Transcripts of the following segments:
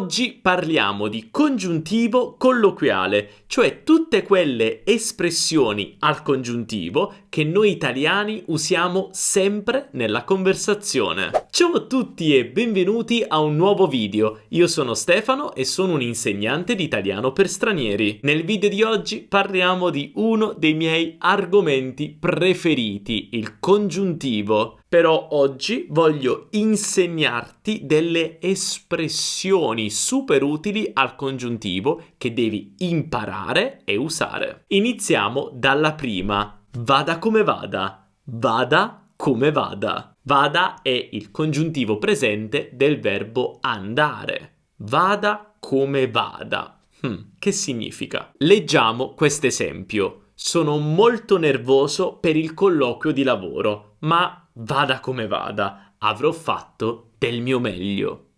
Oggi parliamo di congiuntivo colloquiale, cioè tutte quelle espressioni al congiuntivo che noi italiani usiamo sempre nella conversazione. Ciao a tutti e benvenuti a un nuovo video. Io sono Stefano e sono un insegnante di italiano per stranieri. Nel video di oggi parliamo di uno dei miei argomenti preferiti, il congiuntivo. Però oggi voglio insegnarti delle espressioni super utili al congiuntivo che devi imparare e usare. Iniziamo dalla prima. Vada come vada. Vada come vada. Vada è il congiuntivo presente del verbo andare. Vada come vada. Che significa? Leggiamo questo esempio. Sono molto nervoso per il colloquio di lavoro, ma vada come vada, avrò fatto del mio meglio.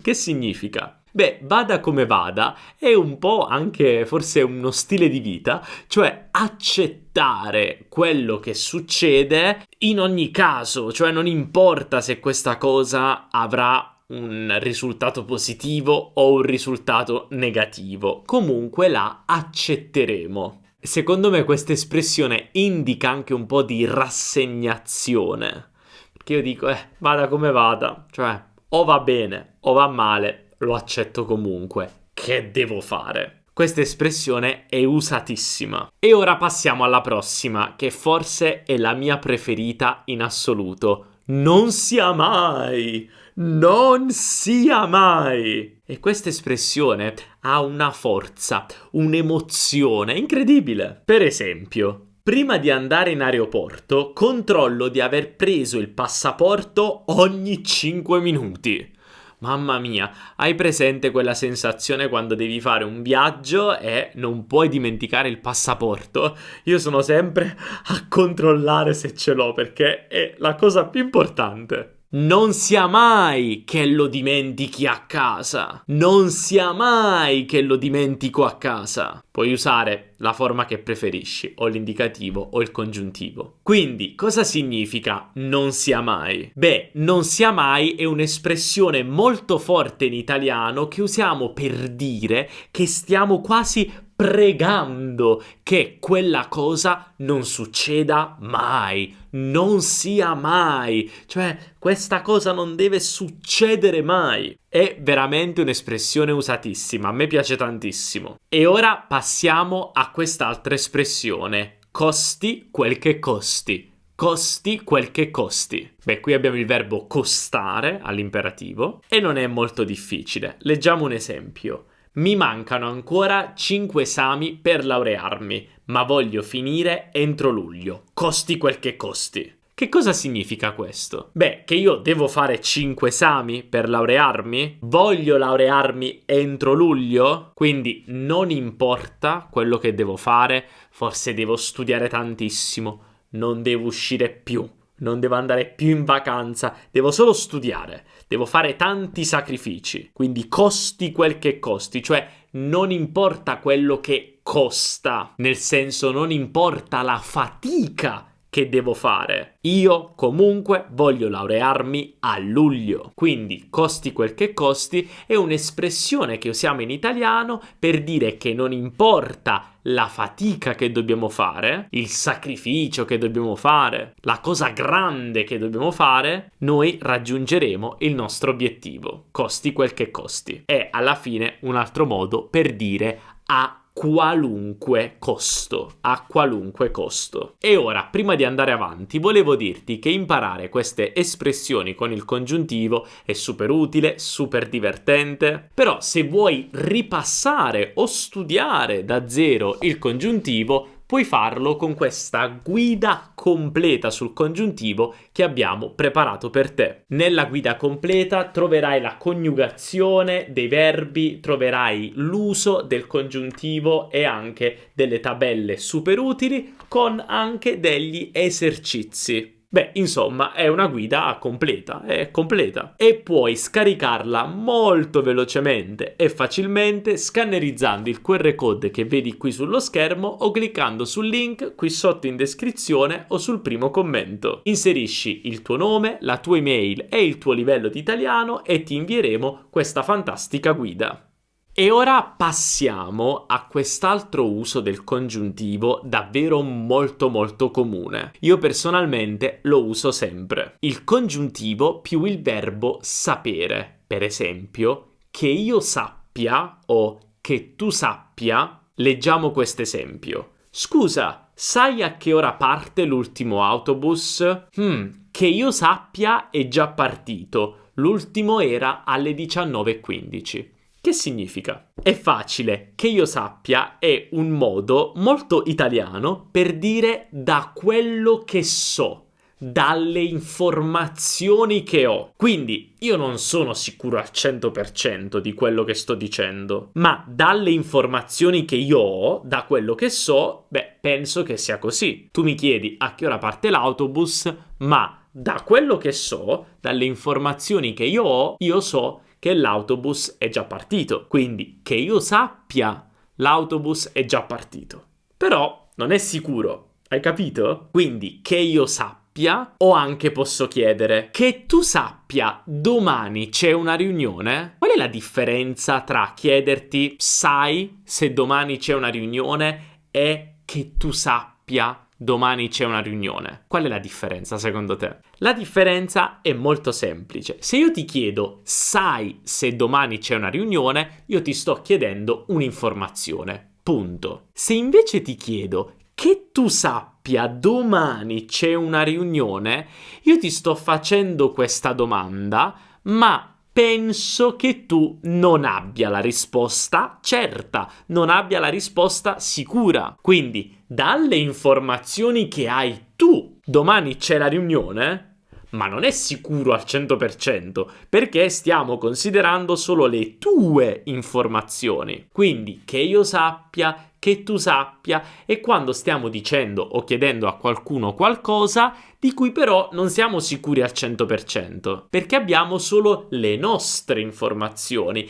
Che significa? Beh, vada come vada è un po' anche forse uno stile di vita, cioè accettare quello che succede in ogni caso, cioè non importa se questa cosa avrà un risultato positivo o un risultato negativo, comunque la accetteremo. Secondo me questa espressione indica anche un po' di rassegnazione, perché io dico, vada come vada, cioè o va bene o va male, lo accetto comunque, che devo fare? Questa espressione è usatissima. E ora passiamo alla prossima, che forse è la mia preferita in assoluto. Non sia mai! Non sia mai! E questa espressione ha una forza, un'emozione incredibile. Per esempio, prima di andare in aeroporto, controllo di aver preso il passaporto ogni 5 minuti. Mamma mia, hai presente quella sensazione quando devi fare un viaggio e non puoi dimenticare il passaporto? Io sono sempre a controllare se ce l'ho perché è la cosa più importante. Non sia mai che lo dimentichi a casa. Non sia mai che lo dimentico a casa. Puoi usare la forma che preferisci, o l'indicativo o il congiuntivo. Quindi, cosa significa non sia mai? Beh, non sia mai è un'espressione molto forte in italiano che usiamo per dire che stiamo quasi pregando che quella cosa non succeda mai, non sia mai, cioè questa cosa non deve succedere mai. È veramente un'espressione usatissima, a me piace tantissimo. E ora passiamo a quest'altra espressione, costi quel che costi. Costi quel che costi. Beh, qui abbiamo il verbo costare all'imperativo e non è molto difficile. Leggiamo un esempio. Mi mancano ancora 5 esami per laurearmi, ma voglio finire entro luglio. Costi quel che costi. Che cosa significa questo? Beh, che io devo fare 5 esami per laurearmi? Voglio laurearmi entro luglio? Quindi non importa quello che devo fare, forse devo studiare tantissimo, non devo uscire più. Non devo andare più in vacanza, devo solo studiare, devo fare tanti sacrifici, quindi costi quel che costi, cioè non importa quello che costa, nel senso non importa la fatica che devo fare. Io comunque voglio laurearmi a luglio. Quindi costi quel che costi è un'espressione che usiamo in italiano per dire che non importa la fatica che dobbiamo fare, il sacrificio che dobbiamo fare, la cosa grande che dobbiamo fare, noi raggiungeremo il nostro obiettivo. Costi quel che costi. È alla fine un altro modo per dire a qualunque costo, a qualunque costo. E ora, prima di andare avanti, volevo dirti che imparare queste espressioni con il congiuntivo è super utile, super divertente, però se vuoi ripassare o studiare da zero il congiuntivo, puoi farlo con questa guida completa sul congiuntivo che abbiamo preparato per te. Nella guida completa troverai la coniugazione dei verbi, troverai l'uso del congiuntivo e anche delle tabelle super utili con anche degli esercizi. Beh, insomma, è una guida completa, è completa. E puoi scaricarla molto velocemente e facilmente scannerizzando il QR code che vedi qui sullo schermo o cliccando sul link qui sotto in descrizione o sul primo commento. Inserisci il tuo nome, la tua email e il tuo livello di italiano e ti invieremo questa fantastica guida. E ora passiamo a quest'altro uso del congiuntivo davvero molto molto comune. Io personalmente lo uso sempre. Il congiuntivo più il verbo sapere. Per esempio, che io sappia o che tu sappia. Leggiamo questo esempio. Scusa, sai a che ora parte l'ultimo autobus? Che io sappia è già partito. L'ultimo era alle 19:15. Che significa? È facile, che io sappia è un modo molto italiano per dire da quello che so, dalle informazioni che ho. Quindi io non sono sicuro al 100% di quello che sto dicendo, ma dalle informazioni che io ho, da quello che so, penso che sia così. Tu mi chiedi a che ora parte l'autobus, ma da quello che so, dalle informazioni che io ho, io so che l'autobus è già partito. Quindi, che io sappia, l'autobus è già partito. Però non è sicuro, hai capito? Quindi, che io sappia, o anche posso chiedere, che tu sappia, domani c'è una riunione? Qual è la differenza tra chiederti, sai se domani c'è una riunione e che tu sappia domani c'è una riunione? Qual è la differenza secondo te? La differenza è molto semplice. Se io ti chiedo sai se domani c'è una riunione, io ti sto chiedendo un'informazione. Punto. Se invece ti chiedo che tu sappia domani c'è una riunione, io ti sto facendo questa domanda, ma penso che tu non abbia la risposta certa, non abbia la risposta sicura. Quindi, dalle informazioni che hai tu, domani c'è la riunione? Ma non è sicuro al 100% perché stiamo considerando solo le tue informazioni. Quindi, che io sappia, che tu sappia, e quando stiamo dicendo o chiedendo a qualcuno qualcosa di cui però non siamo sicuri al 100%, perché abbiamo solo le nostre informazioni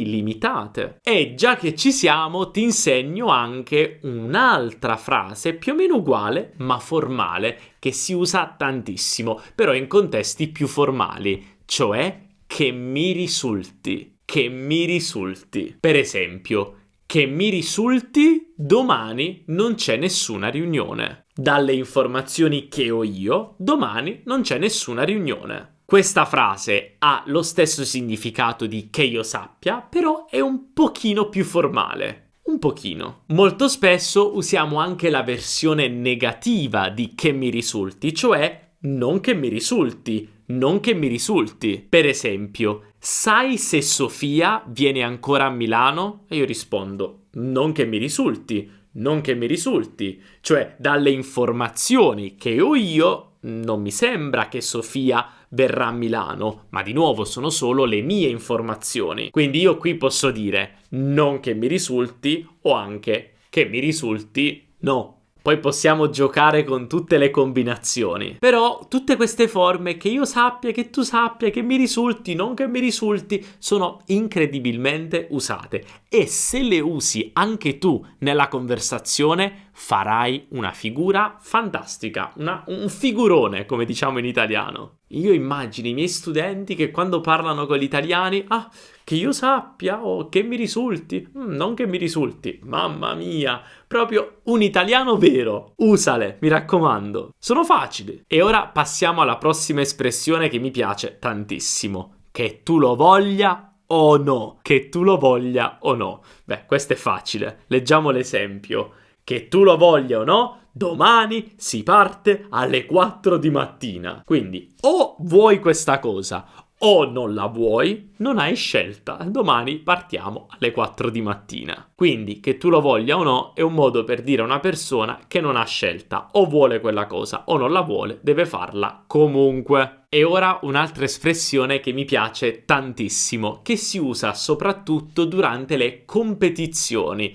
limitate. E già che ci siamo, ti insegno anche un'altra frase più o meno uguale, ma formale, che si usa tantissimo, però in contesti più formali, cioè che mi risulti, che mi risulti. Per esempio, che mi risulti domani non c'è nessuna riunione. Dalle informazioni che ho io, domani non c'è nessuna riunione. Questa frase ha lo stesso significato di che io sappia, però è un pochino più formale. Un pochino. Molto spesso usiamo anche la versione negativa di che mi risulti, cioè non che mi risulti, non che mi risulti. Per esempio, sai se Sofia viene ancora a Milano? E io rispondo, non che mi risulti, non che mi risulti. Cioè, dalle informazioni che ho io, non mi sembra che Sofia verrà a Milano, ma di nuovo sono solo le mie informazioni. Quindi io qui posso dire non che mi risulti o anche che mi risulti no. Poi possiamo giocare con tutte le combinazioni. Però tutte queste forme, che io sappia, che tu sappia, che mi risulti, non che mi risulti, sono incredibilmente usate. E se le usi anche tu nella conversazione, farai una figura fantastica, un figurone, come diciamo in italiano. Io immagino i miei studenti che quando parlano con gli italiani, che io sappia o che mi risulti, non che mi risulti, mamma mia, proprio un italiano vero. Usale, mi raccomando, sono facili. E ora passiamo alla prossima espressione che mi piace tantissimo, che tu lo voglia o no, che tu lo voglia o no. Beh, questo è facile, leggiamo l'esempio. Che tu lo voglia o no, domani si parte alle 4 di mattina. Quindi o vuoi questa cosa o non la vuoi, non hai scelta. Domani partiamo alle 4 di mattina. Quindi che tu lo voglia o no è un modo per dire a una persona che non ha scelta, o vuole quella cosa o non la vuole, deve farla comunque. E ora un'altra espressione che mi piace tantissimo, che si usa soprattutto durante le competizioni.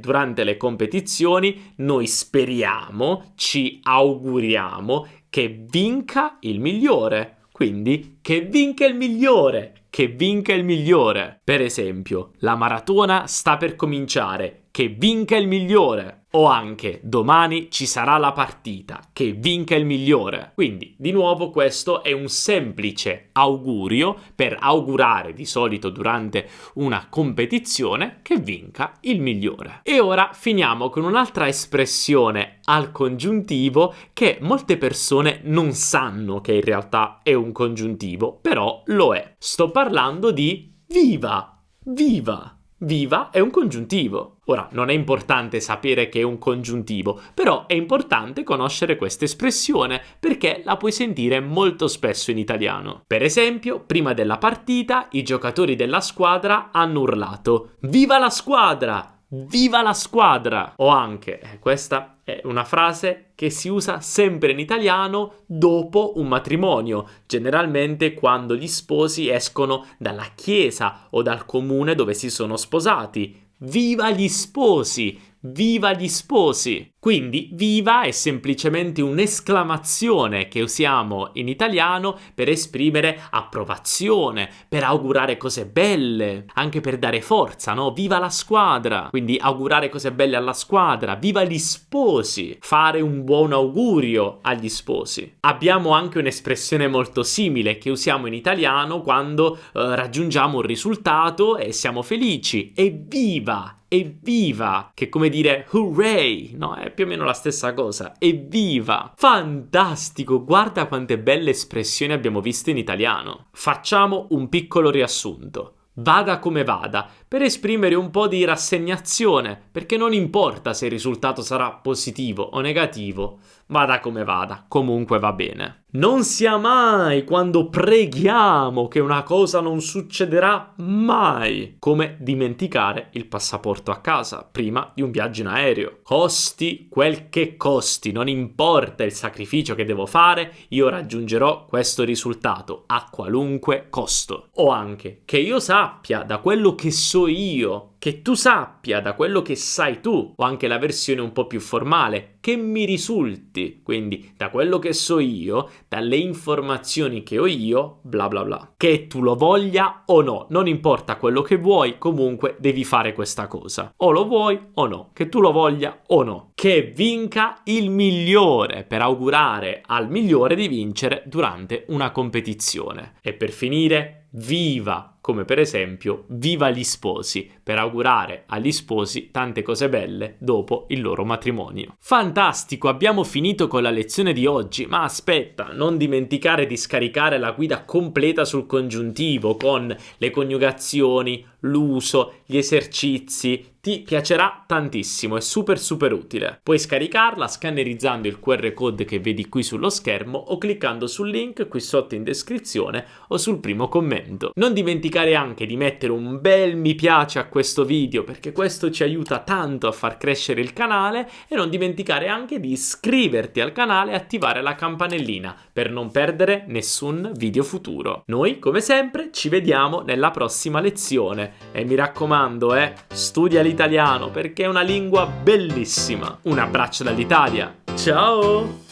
Durante le competizioni noi speriamo, ci auguriamo che vinca il migliore. Quindi, che vinca il migliore, che vinca il migliore. Per esempio, la maratona sta per cominciare, che vinca il migliore. O anche, domani ci sarà la partita, che vinca il migliore. Quindi, di nuovo, questo è un semplice augurio per augurare di solito durante una competizione che vinca il migliore. E ora finiamo con un'altra espressione al congiuntivo che molte persone non sanno che in realtà è un congiuntivo, però lo è. Sto parlando di viva, viva. Viva è un congiuntivo. Ora, non è importante sapere che è un congiuntivo, però è importante conoscere questa espressione perché la puoi sentire molto spesso in italiano. Per esempio, prima della partita, i giocatori della squadra hanno urlato «Viva la squadra! Viva la squadra!» O anche, questa è una frase che si usa sempre in italiano dopo un matrimonio, generalmente quando gli sposi escono dalla chiesa o dal comune dove si sono sposati. Viva gli sposi! Viva gli sposi! Quindi viva è semplicemente un'esclamazione che usiamo in italiano per esprimere approvazione, per augurare cose belle, anche per dare forza, no? Viva la squadra! Quindi augurare cose belle alla squadra, viva gli sposi! Fare un buon augurio agli sposi. Abbiamo anche un'espressione molto simile che usiamo in italiano quando raggiungiamo un risultato e siamo felici. Evviva! Evviva! Che è come dire hooray, no? È più o meno la stessa cosa. Evviva! Fantastico! Guarda quante belle espressioni abbiamo visto in italiano. Facciamo un piccolo riassunto. Vada come vada, per esprimere un po' di rassegnazione, perché non importa se il risultato sarà positivo o negativo, vada come vada, comunque va bene. Non sia mai quando preghiamo che una cosa non succederà mai, come dimenticare il passaporto a casa prima di un viaggio in aereo. Costi quel che costi, non importa il sacrificio che devo fare, io raggiungerò questo risultato a qualunque costo. O anche che io sappia da quello che so io, che tu sappia da quello che sai tu, o anche la versione un po' più formale, che mi risulti, quindi da quello che so io, dalle informazioni che ho io, bla bla bla. Che tu lo voglia o no, non importa quello che vuoi, comunque devi fare questa cosa. O lo vuoi o no, che tu lo voglia o no. Che vinca il migliore, per augurare al migliore di vincere durante una competizione. E per finire, viva! Come per esempio viva gli sposi, per augurare agli sposi tante cose belle dopo il loro matrimonio. Fantastico, abbiamo finito con la lezione di oggi, ma aspetta, non dimenticare di scaricare la guida completa sul congiuntivo con le coniugazioni, l'uso, gli esercizi. Ti piacerà tantissimo, è super utile. Puoi scaricarla scannerizzando il QR code che vedi qui sullo schermo o cliccando sul link qui sotto in descrizione o sul primo commento. Non dimenticare anche di mettere un bel mi piace a questo video perché questo ci aiuta tanto a far crescere il canale, e non dimenticare anche di iscriverti al canale e attivare la campanellina per non perdere nessun video futuro. Noi come sempre ci vediamo nella prossima lezione e mi raccomando, studia l'italiano perché è una lingua bellissima. Un abbraccio dall'Italia. Ciao!